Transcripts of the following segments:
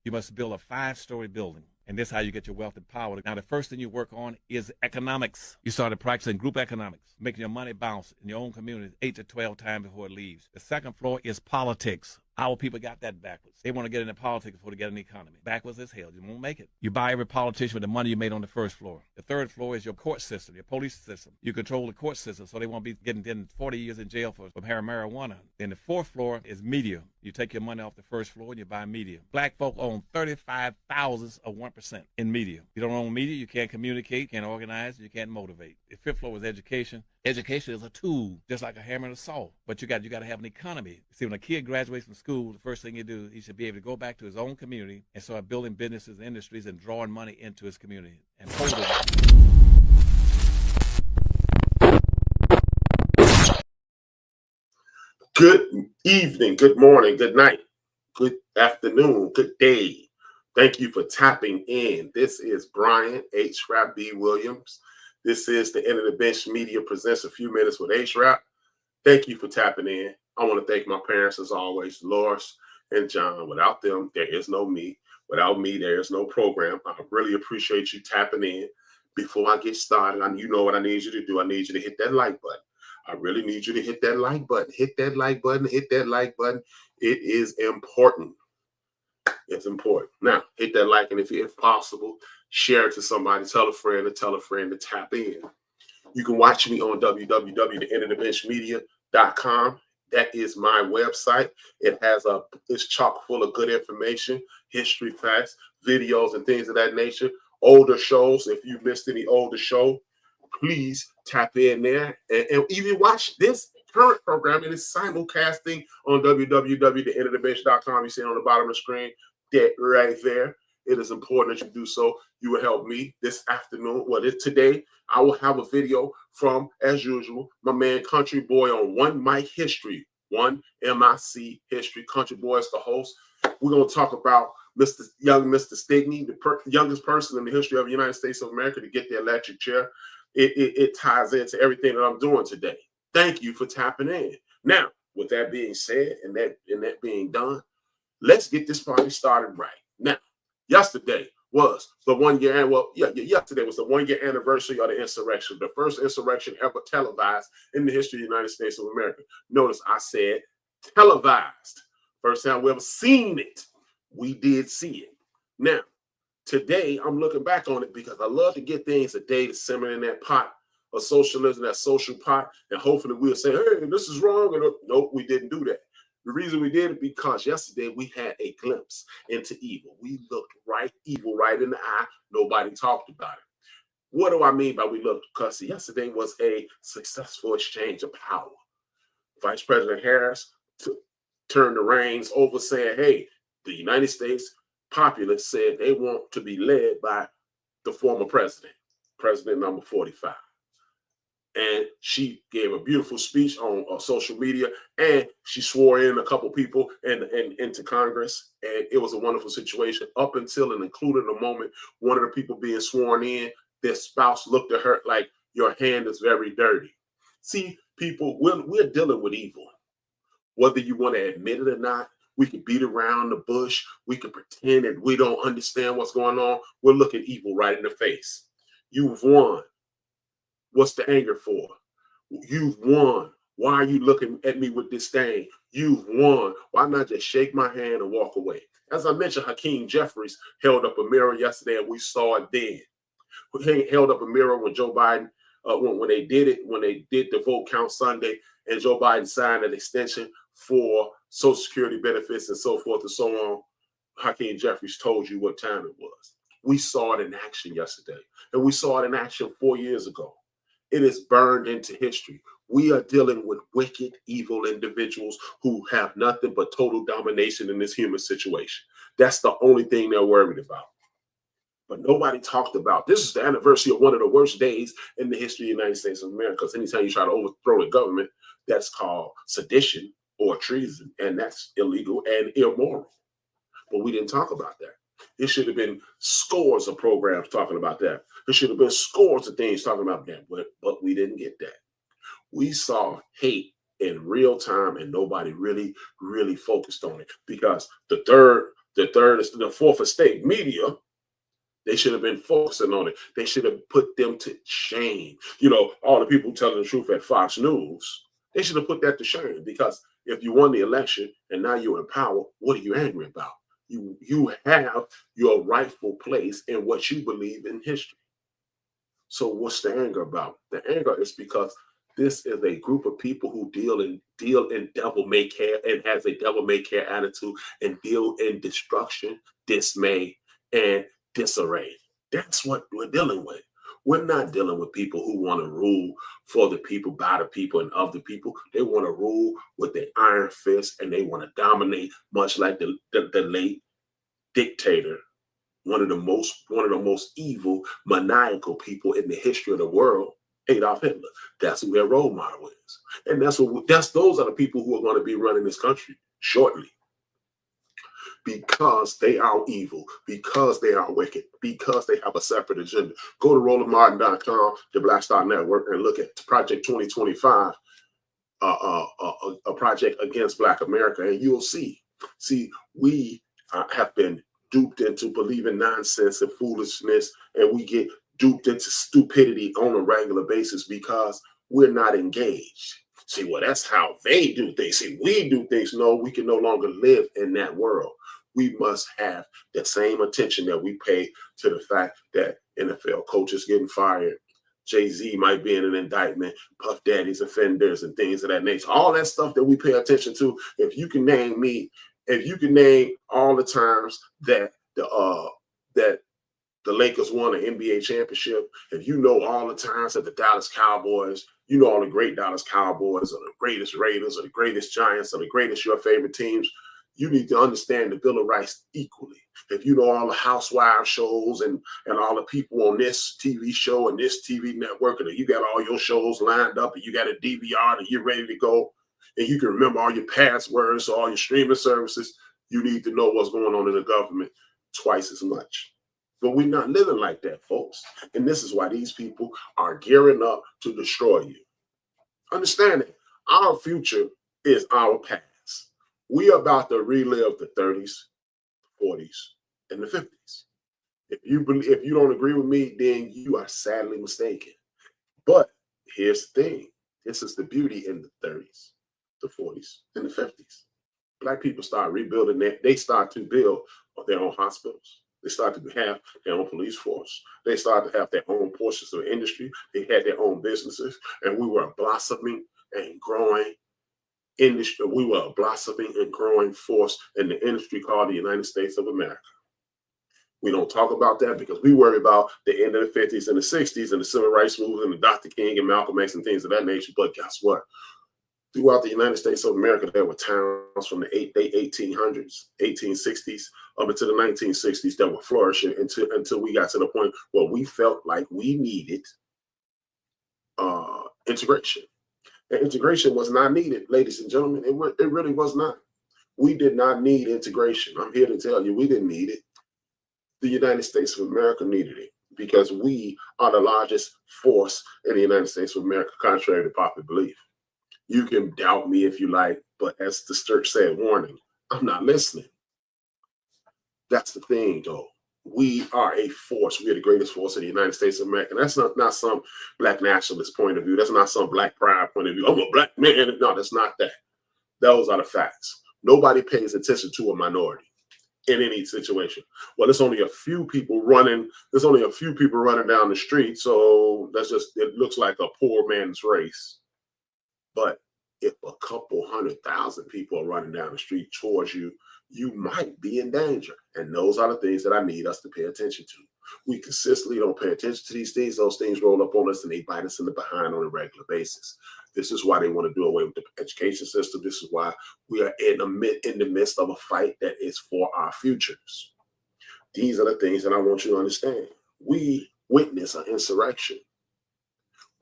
You must build a 5-story building. And this is how you get your wealth and power. Now, the first thing you work on is economics. You started practicing group economics, making your money bounce in your own community 8 to 12 times before it leaves. The second floor is politics. Our people got that backwards. They want to get into politics before they get in the economy. Backwards as hell. You won't make it. You buy every politician with the money you made on the first floor. The third floor is your court system, your police system. You control the court system so they won't be getting 40 years in jail for having marijuana. Then the fourth floor is media. You take your money off the first floor and you buy media. Black folk own 35 thousandths of 1% in media. You don't own media, you can't communicate, can't organize, you can't motivate. The fifth floor is education. Education is a tool, just like a hammer and a saw. But you got to have an economy. See, when a kid graduates from school, the first thing you do, he should be able to go back to his own community and start building businesses and industries and drawing money into his community and holding it. Good evening, good morning, good night, good afternoon, good day. Thank you for tapping in. This is Brian HRap B. Williams. This is the End of the Bench Media presents A Few Minutes with HRap. Thank you for tapping in. I want to thank my parents, as always, Dolores and John. Without them, there is no me. Without me, there is no program. I really appreciate you tapping in. Before I get started, you know what I need you to do. I need you to hit that like button. I really need you to hit that like button. Hit that like button. Hit that like button. It is important. It's important. Now, hit that like, and if possible, share it to somebody. Tell a friend to tap in. You can watch me on www.theendofthebenchmedia.com. That is my website. It's chock full of good information, history, facts, videos, and things of that nature. Older shows. If you missed any older show, please tap in there and even watch this current program. It is simulcasting on www.theendofthebench.com. You see it on the bottom of the screen, that right there. It is important that you do so. You will help me this afternoon. Today, I will have a video from, as usual, my man Country Boy on One Mic History. One MIC History. Country Boy is the host. We're going to talk about Mr. Stigney, the youngest person in the history of the United States of America to get the electric chair. It ties into everything that I'm doing today. Thank you for tapping in. Now, with that being said and that being done, let's get this party started right. Now, yesterday was the 1 year, yesterday was the 1 year anniversary of the insurrection, the first insurrection ever televised in the history of the United States of America. Notice I said televised. First time we ever seen it. We did see it. Now, today, I'm looking back on it because I love to get things a day to simmer in that pot of socialism, that social pot, and hopefully we'll say, hey, this is wrong. And nope, we didn't do that. The reason we did it because yesterday we had a glimpse into evil. We looked evil right in the eye. Nobody talked about it. What do I mean by we looked? Because yesterday was a successful exchange of power. Vice President Harris turned the reins over saying, hey, the United States populace said they want to be led by the former president number 45. And she gave a beautiful speech on social media, and she swore in a couple people and into Congress. And it was a wonderful situation up until and including the moment one of the people being sworn in, their spouse looked at her like, your hand is very dirty. See, people, we're dealing with evil. Whether you want to admit it or not, we can beat around the bush. We can pretend that we don't understand what's going on. We're looking evil right in the face. You've won. What's the anger for? You've won. Why are you looking at me with disdain? You've won. Why not just shake my hand and walk away? As I mentioned, Hakeem Jeffries held up a mirror yesterday, and we saw it then. He held up a mirror when Joe Biden, when they did the vote count Sunday, and Joe Biden signed an extension for Social Security benefits and so forth and so on. Hakeem Jeffries told you what time it was. We saw it in action yesterday, and we saw it in action 4 years ago. It is burned into history. We are dealing with wicked, evil individuals who have nothing but total domination in this human situation. That's the only thing they're worried about. But nobody talked about this. Is the anniversary of one of the worst days in the history of the United States of America. Because anytime you try to overthrow a government, that's called sedition or treason, and that's illegal and immoral. But we didn't talk about that. It should have been scores of programs talking about that. There should have been scores of things talking about that, but we didn't get that. We saw hate in real time, and nobody really focused on it because the The third is the fourth estate media. They should have been focusing on it. They should have put them to shame. You know, all the people telling the truth at Fox News, they should have put that to shame, because if you won the election and now you're in power, what are you angry about? You have your rightful place in what you believe in history. So what's the anger about? The anger is because this is a group of people who deal in devil may care and has a devil may care attitude and deal in destruction, dismay, and disarray. That's what we're dealing with. We're not dealing with people who want to rule for the people, by the people, and of the people. They want to rule with their iron fist, and they want to dominate, much like the late dictator, one of the most evil, maniacal people in the history of the world, Adolf Hitler. That's who their role model is, and those are the people who are going to be running this country shortly, because they are evil, because they are wicked, because they have a separate agenda. Go to RolandMartin.com, the Black Star Network, and look at Project 2025, a project against Black America, and you'll see. We have been duped into believing nonsense and foolishness, and we get duped into stupidity on a regular basis because we're not engaged. See, well, that's how they do things. See, we do things. No, we can no longer live in that world. We must have the same attention that we pay to the fact that NFL coaches getting fired, Jay-Z might be in an indictment, Puff Daddy's offenders, and things of that nature. All that stuff that we pay attention to. If you can name all the times that the Lakers won an NBA championship, if you know all the times that the Dallas Cowboys, you know all the great Dallas Cowboys, or the greatest Raiders, or the greatest Giants, or the greatest your favorite teams, you need to understand the Bill of Rights equally. If you know all the housewives shows and all the people on this TV show and this TV network, and you got all your shows lined up and you got a DVR and you're ready to go, and you can remember all your passwords, all your streaming services, you need to know what's going on in the government twice as much. But we're not living like that, folks. And this is why these people are gearing up to destroy you. Understand it. Our future is our past. We are about to relive the 30s, 40s, and the 50s. If you don't agree with me, then you are sadly mistaken. But here's the thing. This is the beauty in the 30s, the 40s, and the 50s. Black people start rebuilding that. They start to build their own hospitals. They start to have their own police force. They start to have their own portions of the industry. They had their own businesses, and we were a blossoming and growing industry. We were a blossoming and growing force in the industry called the United States of America. We don't talk about that because we worry about the end of the 50s and the 60s and the civil rights movement and Dr. King and Malcolm X and things of that nature. But guess what? Throughout the United States of America, there were towns from the late 1800s, 1860s, up into the 1960s that were flourishing until we got to the point where we felt like we needed integration. And integration was not needed, ladies and gentlemen. It really was not. We did not need integration. I'm here to tell you, we didn't need it. The United States of America needed it because we are the largest force in the United States of America, contrary to popular belief. You can doubt me if you like, but as the church said, warning, I'm not listening. That's the thing, though. We are a force. We are the greatest force in the United States of America. And that's not some Black nationalist point of view. That's not some Black pride point of view. I'm a Black man. No, that's not that. Those are the facts. Nobody pays attention to a minority in any situation. Well, there's only a few people running. There's only a few people running down the street. So it looks like a poor man's race. But if a couple 100,000 people are running down the street towards you, you might be in danger. And those are the things that I need us to pay attention to. We consistently don't pay attention to these things. Those things roll up on us and they bite us in the behind on a regular basis. This is why they want to do away with the education system. This is why we are in the midst of a fight that is for our futures. These are the things that I want you to understand. We witness an insurrection.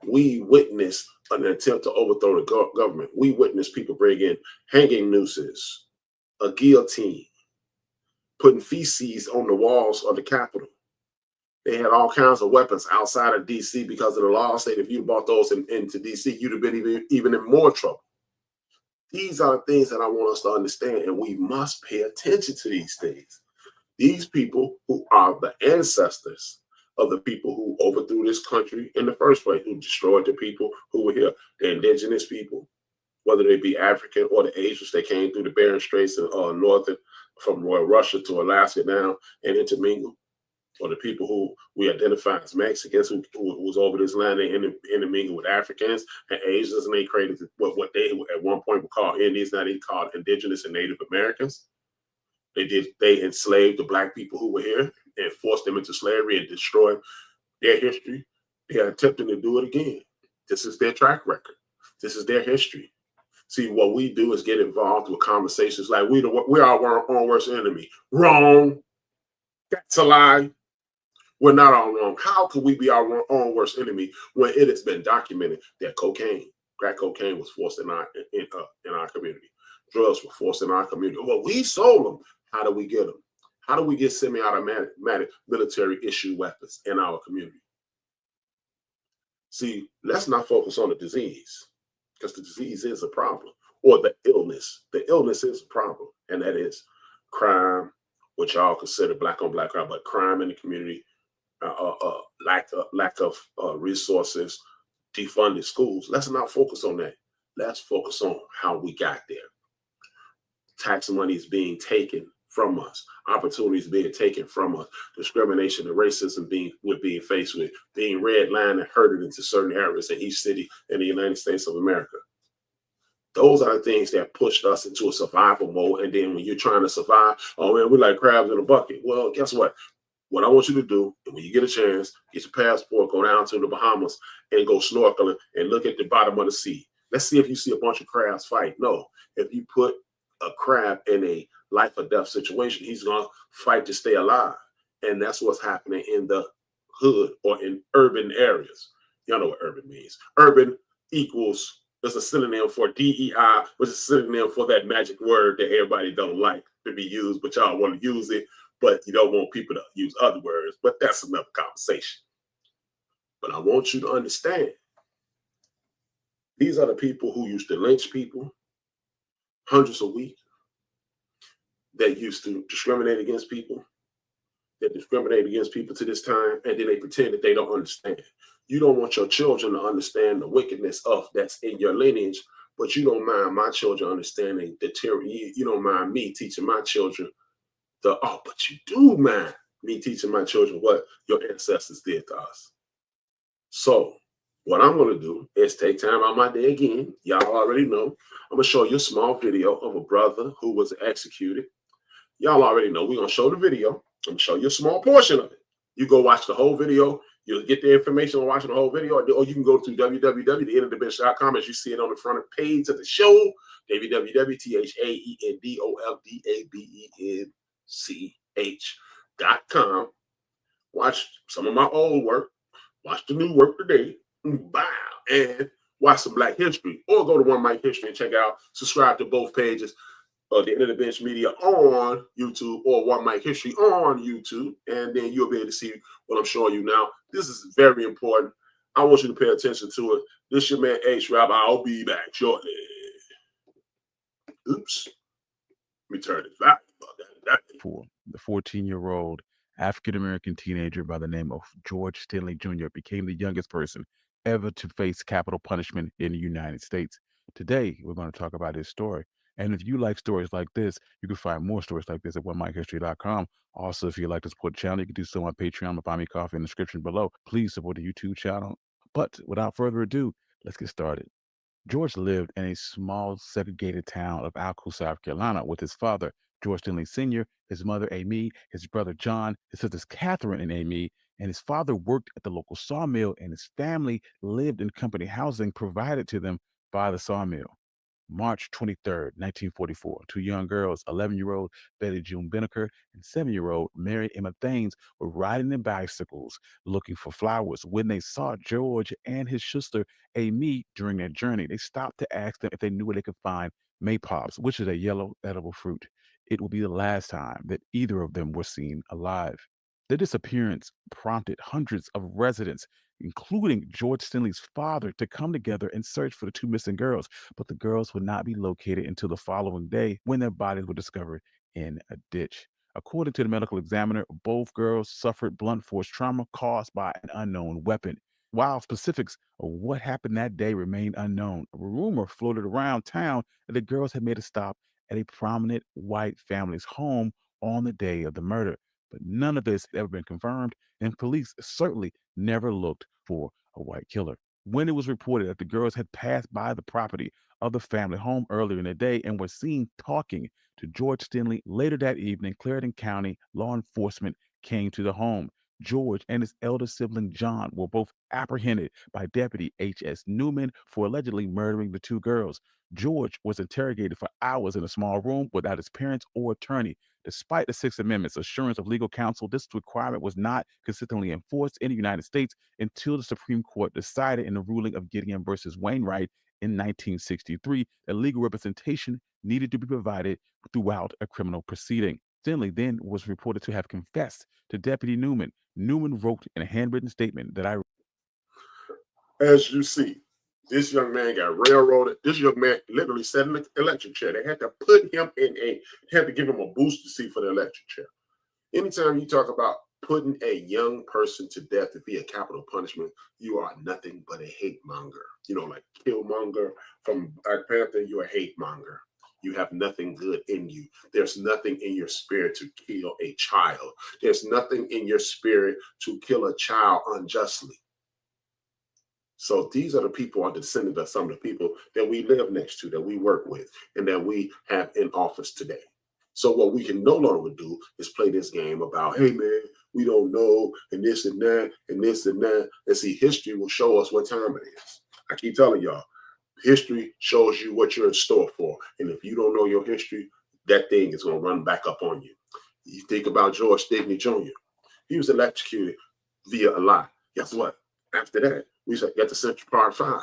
We witness an attempt to overthrow the government. We witness people bring in hanging nooses, a guillotine, putting feces on the walls of the Capitol. They had all kinds of weapons outside of D.C. because of the law state. If you brought those into D.C., you'd have been even in more trouble. These are things that I want us to understand, and we must pay attention to these things. These people who are the ancestors of the people who overthrew this country in the first place, who destroyed the people who were here, the indigenous people, whether they be African or the Asians that came through the Bering Straits and northern from Russia to Alaska now and intermingled, or the people who we identify as Mexicans who was over this land and intermingled with Africans and Asians, and they created what they at one point were called Indians, now they called Indigenous and Native Americans. They enslaved the black people who were here and forced them into slavery and destroyed their history. They are attempting to do it again. This is their track record. This is their history. See, what we do is get involved with conversations like we are our own worst enemy. Wrong. That's a lie. We're not our wrong. How could we be our own worst enemy when it has been documented that crack cocaine was forced in our community? Drugs were forced in our community. Well, we sold them. How do we get them? How do we get semi-automatic military issue weapons in our community? See, let's not focus on the disease, because the disease is a problem, or the illness. The illness is a problem, and that is crime, which y'all consider black on black crime, but crime in the community, lack of resources, defunded schools. Let's not focus on that. Let's focus on how we got there. Tax money is being taken from us, opportunities being taken from us, discrimination and racism we're being faced with, being redlined and herded into certain areas in each city in the United States of America. Those are the things that pushed us into a survival mode. And then when you're trying to survive, oh man, we're like crabs in a bucket. Well, guess what? What I want you to do, when you get a chance, get your passport, go down to the Bahamas and go snorkeling and look at the bottom of the sea. Let's see if you see a bunch of crabs fight. No, if you put a crab in a life or death situation, he's going to fight to stay alive. And that's what's happening in the hood or in urban areas. Y'all know what urban means. Urban equals, there's a synonym for DEI, which is a synonym for that magic word that everybody don't like to be used, but y'all want to use it, but you don't want people to use other words. But that's another conversation. But I want you to understand, these are the people who used to lynch people hundreds a week, that used to discriminate against people, that discriminate against people to this time, and then they pretend that they don't understand. You don't want your children to understand the wickedness of that's in your lineage, but you don't mind my children understanding the tyranny. You don't mind me teaching my children but you do mind me teaching my children what your ancestors did to us. So what I'm going to do is take time out of my day again. Y'all already know. I'm going to show you a small video of a brother who was executed. Y'all already know. We're going to show the video. I'm going to show you a small portion of it. You go watch the whole video. You'll get the information on watching the whole video, or you can go to www.theendofthebench.com as you see it on the front page of the show, www.theendofthebench.com. Watch some of my old work, watch the new work today, and watch some Black History, or go to One Mic History and check out, subscribe to both pages. The End of the Bench Media on YouTube or One Mic History on YouTube, and then you'll be able to see what I'm showing you now. This is very important. I want you to pay attention to it. This is your man HRap. I'll be back shortly. Oops. Let me turn this back. The 14-year-old African-American teenager by the name of George Stanley Jr. became the youngest person ever to face capital punishment in the United States. Today, we're going to talk about his story. And if you like stories like this, you can find more stories like this at onemichistory.com. Also, if you'd like to support the channel, you can do so on Patreon or Buy Me Coffee in the description below. Please support the YouTube channel. But without further ado, let's get started. George lived in a small segregated town of Alco, South Carolina with his father, George Stanley Sr., his mother, Amy, his brother, John, his sisters, Catherine and Amy, and his father worked at the local sawmill, and his family lived in company housing provided to them by the sawmill. March 23rd, 1944, two young girls, 11-year-old Betty June Binneker and 7-year-old Mary Emma Thanes, were riding their bicycles looking for flowers when they saw George and his sister Amy during their journey. They stopped to ask them if they knew where they could find maypops, which is a yellow edible fruit. It would be the last time that either of them were seen alive. Their disappearance prompted hundreds of residents, including George Stanley's father, to come together and search for the two missing girls, but the girls would not be located until the following day when their bodies were discovered in a ditch. According to the medical examiner, both girls suffered blunt force trauma caused by an unknown weapon. While specifics of what happened that day remain unknown, a rumor floated around town that the girls had made a stop at a prominent white family's home on the day of the murder. But none of this had ever been confirmed, and police certainly never looked for a white killer. When it was reported that the girls had passed by the property of the family home earlier in the day and were seen talking to George Stanley later that evening, Clarendon County law enforcement came to the home. George and his elder sibling John were both apprehended by Deputy H.S. Newman for allegedly murdering the two girls. George was interrogated for hours in a small room without his parents or attorney. Despite the Sixth Amendment's assurance of legal counsel, this requirement was not consistently enforced in the United States until the Supreme Court decided in the ruling of Gideon versus Wainwright in 1963 that legal representation needed to be provided throughout a criminal proceeding. Stanley then was reported to have confessed to Deputy Newman. Newman wrote in a handwritten statement that As you see, this young man got railroaded. This young man literally sat in the electric chair. They had to put him had to give him a booster seat for the electric chair. Anytime you talk about putting a young person to death to be a capital punishment, you are nothing but a hate monger. You know, like Killmonger from Black Panther, you're a hate monger. You have nothing good in you. There's nothing in your spirit to kill a child. There's nothing in your spirit to kill a child unjustly. So these are the people, are descendants of some of the people that we live next to, that we work with, and that we have in office today. So what we can no longer do is play this game about, hey man, we don't know, and this and that, and this and that. And see, history will show us what time it is. I keep telling y'all, history shows you what you're in store for. And if you don't know your history, that thing is going to run back up on you. You think about George Stanley Jr. He was electrocuted via a lie. Guess what? After that, we got the Central Park 5.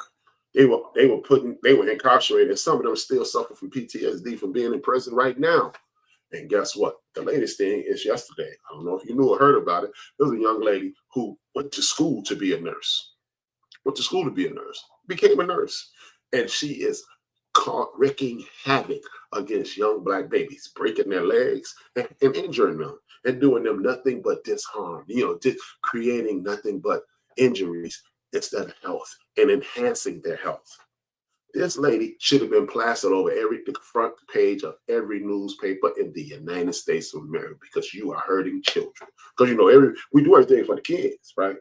They were incarcerated, and some of them still suffer from PTSD from being in prison right now. And guess what? The latest thing is yesterday. I don't know if you knew or heard about it. There was a young lady who went to school to be a nurse. Became a nurse. And she is caught wreaking havoc against young Black babies, breaking their legs and injuring them and doing them nothing but disharm, creating nothing but injuries instead of health and enhancing their health. This lady should have been plastered over the front page of every newspaper in the United States of America, because you are hurting children. Because we do everything for the kids, right?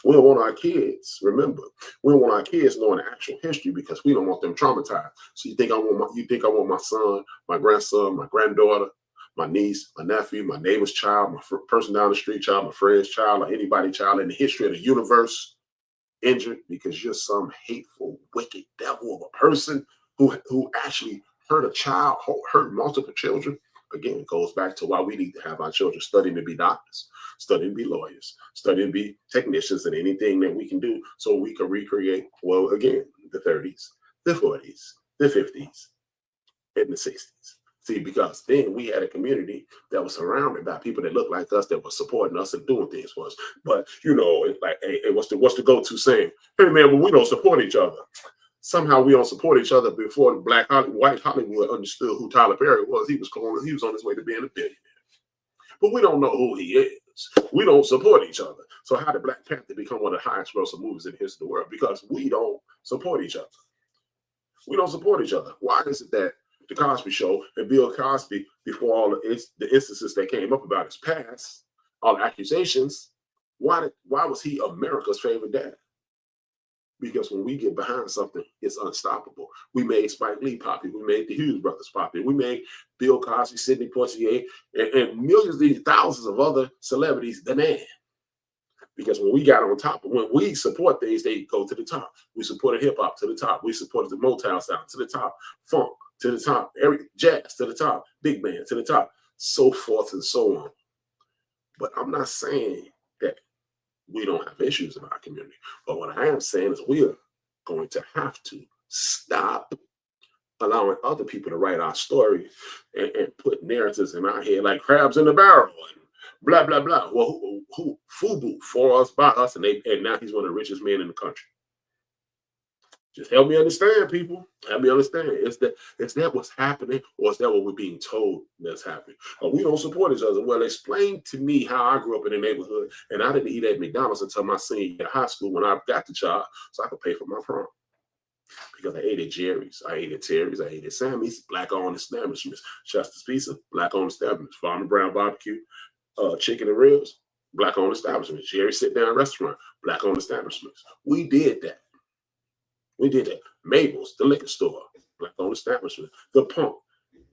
We don't want our kids, remember, we don't want our kids knowing the actual history, because we don't want them traumatized. So you think I want my son, my grandson, my granddaughter, my niece, my nephew, my neighbor's child, my person down the street child, my friend's child, or anybody's child in the history of the universe injured because you're some hateful, wicked devil of a person who actually hurt a child, hurt multiple children? Again, it goes back to why we need to have our children studying to be doctors, studying to be lawyers, studying to be technicians, and anything that we can do so we can recreate, well, again, the 30s, the 40s, the 50s, and the 60s. See, because then we had a community that was surrounded by people that looked like us, that were supporting us and doing things for us. But, it's like, hey, what's the go-to saying? Hey, man, well, we don't support each other. Somehow we don't support each other. Before white Hollywood understood who Tyler Perry was, he was on his way to being a billionaire. But we don't know who he is. We don't support each other. So how did Black Panther become one of the highest grossing movies in the history of the world? Because we don't support each other. We don't support each other. Why is it that The Cosby Show and Bill Cosby, before all the instances that came up about his past, all the accusations, why was he America's favorite dad? Because when we get behind something, it's unstoppable. We made Spike Lee popular. We made the Hughes brothers popular. We made Bill Cosby, Sidney Poitier, and millions of thousands of other celebrities the man. Because when we got on top, when we support things, they go to the top. We supported hip hop to the top. We supported the Motown sound to the top, funk to the top, jazz to the top, big band to the top, so forth and so on. But I'm not saying that we don't have issues in our community. But what I am saying is we are going to have to stop allowing other people to write our story and put narratives in our head like crabs in the barrel and blah, blah, blah. Well, who FUBU, for us, by us, and now he's one of the richest men in the country. Just help me understand, people. Help me understand. Is that what's happening, or is that what we're being told that's happening? We don't support each other. Well, explain to me how I grew up in the neighborhood, and I didn't eat at McDonald's until my senior year of high school when I got the job, so I could pay for my prom. Because I ate at Jerry's, I ate at Terry's, I ate at Sammy's, black-owned establishments. Chester's Pizza, black-owned establishments. Farmer Brown Barbecue, chicken and ribs, black-owned establishments. Jerry's Sit-Down Restaurant, black-owned establishments. We did that. We did that. Mabel's, the liquor store, black-owned establishment. The Pump,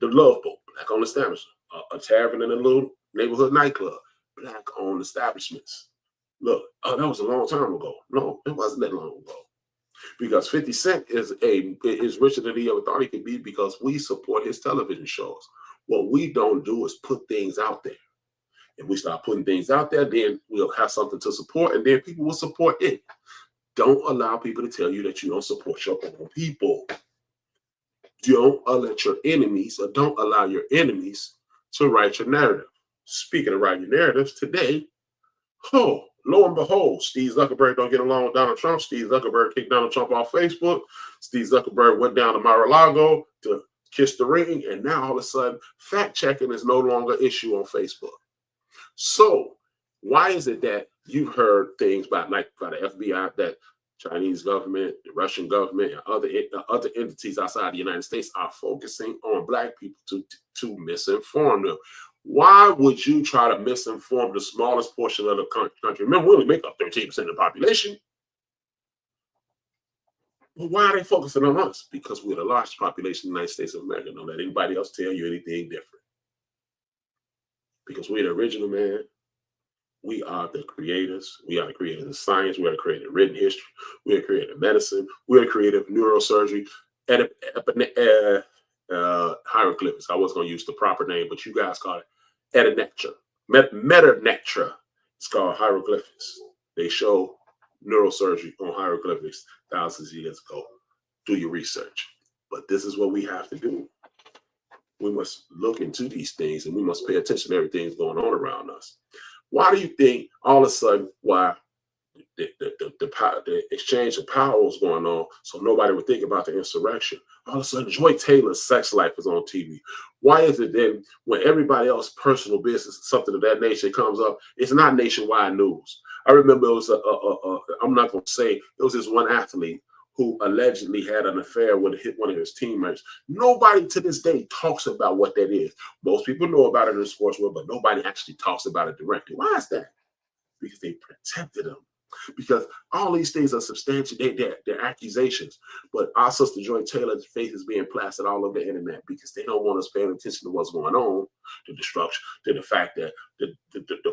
the Love Boat, black-owned establishment. A tavern and a little neighborhood nightclub, black-owned establishments. Look, that was a long time ago. No, it wasn't that long ago. Because 50 Cent is richer than he ever thought he could be because we support his television shows. What we don't do is put things out there. If we start putting things out there, then we'll have something to support, and then people will support it. Don't allow people to tell you that you don't support your own people. Don't let your enemies, or don't allow your enemies to write your narrative. Speaking of writing narratives, today, lo and behold, Steve Zuckerberg don't get along with Donald Trump. Steve Zuckerberg kicked Donald Trump off Facebook. Steve Zuckerberg went down to Mar-a-Lago to kiss the ring, and now all of a sudden, fact-checking is no longer an issue on Facebook. So why is it that you've heard things by the FBI that Chinese government, the Russian government, and other entities outside the United States are focusing on Black people to misinform them? Why would you try to misinform the smallest portion of the country? Remember, we only make up 13% of the population. Well, why are they focusing on us? Because we're the largest population in the United States of America. Don't let anybody else tell you anything different. Because we're the original man. We are the creators. We are the creators of science. We are the creators of written history. We are the creators of medicine. We are the creators of neurosurgery. Hieroglyphics. I was going to use the proper name, but you guys call it metanectra. It's called hieroglyphics. They show neurosurgery on hieroglyphics thousands of years ago. Do your research. But this is what we have to do. We must look into these things, and we must pay attention to everything that's going on around us. Why do you think all of a sudden the exchange of power was going on, so nobody would think about the insurrection? All of a sudden, Joy Taylor's sex life is on TV. Why is it then when everybody else's personal business, something of that nature comes up, it's not nationwide news? I remember it was I'm not going to say, it was this one athlete who allegedly had an affair with one of his teammates. Nobody to this day talks about what that is. Most people know about it in the sports world, but nobody actually talks about it directly. Why is that? Because they protected them. Because all these things are substantiated, they're accusations. But our sister Joy Taylor's face is being plastered all over the internet because they don't want us paying attention to what's going on, to destruction, to the fact that the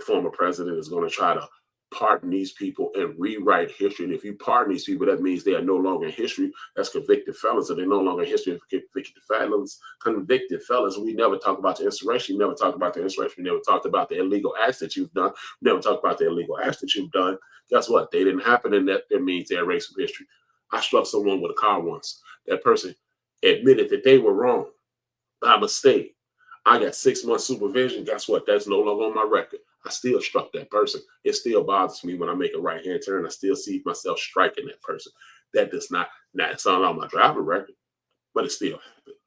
former president is going to try to pardon these people and rewrite history. And if you pardon these people, that means they are no longer in history. That's convicted felons, and they're no longer in history. Convicted felons. We never talk about the insurrection. We never talk about the insurrection. We never talked about the illegal acts that you've done. We never talk about the illegal acts that you've done. Guess what? They didn't happen, and that means they're erased from history. I struck someone with a car once. That person admitted that they were wrong by mistake. I got 6 months supervision. Guess what? That's no longer on my record. I still struck that person. It still bothers me when I make a right-hand turn. I still see myself striking that person. That does not, it's not on my driver record, but it still happened.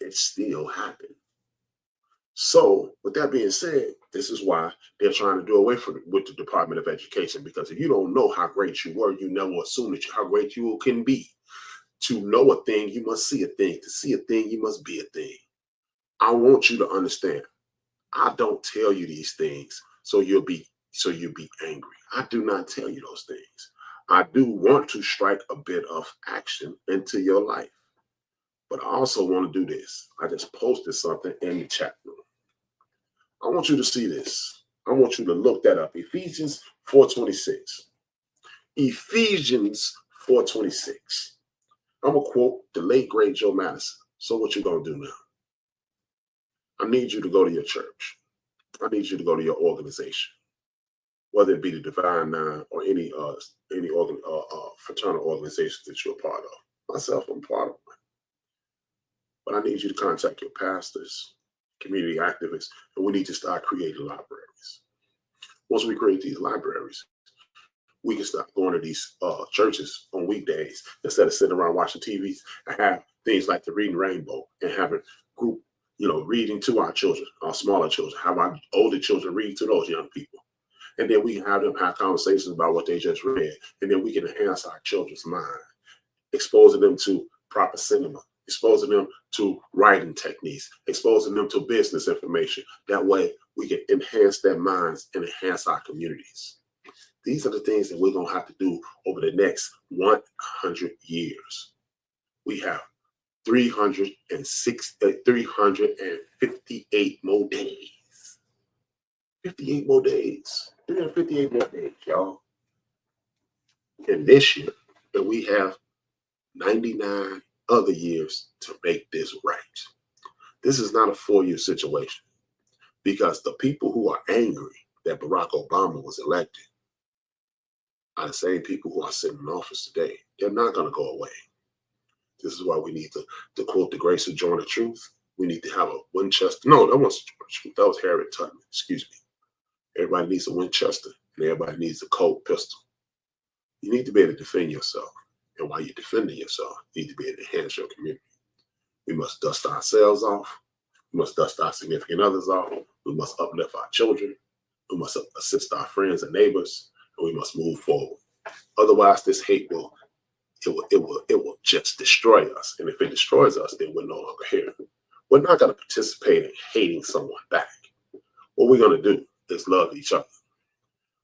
It still happened. So with that being said, this is why they're trying to do away with the Department of Education, because if you don't know how great you were, you never assume how great you can be. To know a thing, you must see a thing. To see a thing, you must be a thing. I want you to understand. I don't tell you these things so you'll be angry. I do not tell you those things. I do want to strike a bit of action into your life. But I also want to do this. I just posted something in the chat room. I want you to see this. I want you to look that up. Ephesians 4:26. Ephesians 4:26. I'm going to quote the late, great Joe Madison. So what you going to do now? I need you to go to your church. I need you to go to your organization, whether it be the Divine Nine or any fraternal organizations that you're a part of. Myself, I'm part of one. But I need you to contact your pastors, community activists, and we need to start creating libraries. Once we create these libraries, we can start going to these churches on weekdays instead of sitting around watching TVs, and have things like the Reading Rainbow and having group, reading to our children, our smaller children, have our older children read to those young people. And then we can have them have conversations about what they just read. And then we can enhance our children's mind, exposing them to proper cinema, exposing them to writing techniques, exposing them to business information. That way we can enhance their minds and enhance our communities. These are the things that we're going to have to do over the next 100 years. We have 358 more days. 58 more days. 358 more days, y'all. And this year, and we have 99 other years to make this right. This is not a 4-year situation, because the people who are angry that Barack Obama was elected are the same people who are sitting in office today. They're not going to go away. This is why we need to quote the great Sojourner Truth. We need to have a Winchester. No, that wasn't Sojourner Truth. That was Harriet Tubman. Excuse me. Everybody needs a Winchester, and everybody needs a Colt pistol. You need to be able to defend yourself. And while you're defending yourself, you need to be able to enhance your community. We must dust ourselves off. We must dust our significant others off. We must uplift our children. We must assist our friends and neighbors, and we must move forward. Otherwise, this hate will just destroy us. And if it destroys us, then we're no longer here. We're not going to participate in hating someone back. What we're going to do is love each other.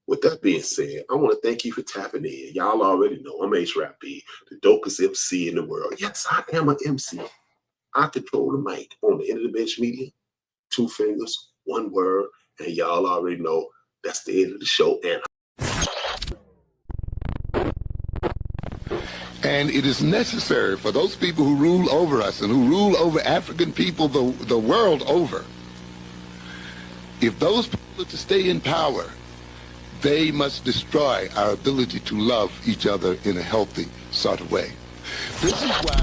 With that being said, I want to thank you for tapping in. Y'all already know I'm HRap, the dopest MC in the world. Yes, I am an MC. I control the mic on the TEODB Media. 2 fingers, 1 word, and y'all already know that's the end of the show. And it is necessary for those people who rule over us and who rule over African people the world over, if those people are to stay in power, they must destroy our ability to love each other in a healthy sort of way. This is why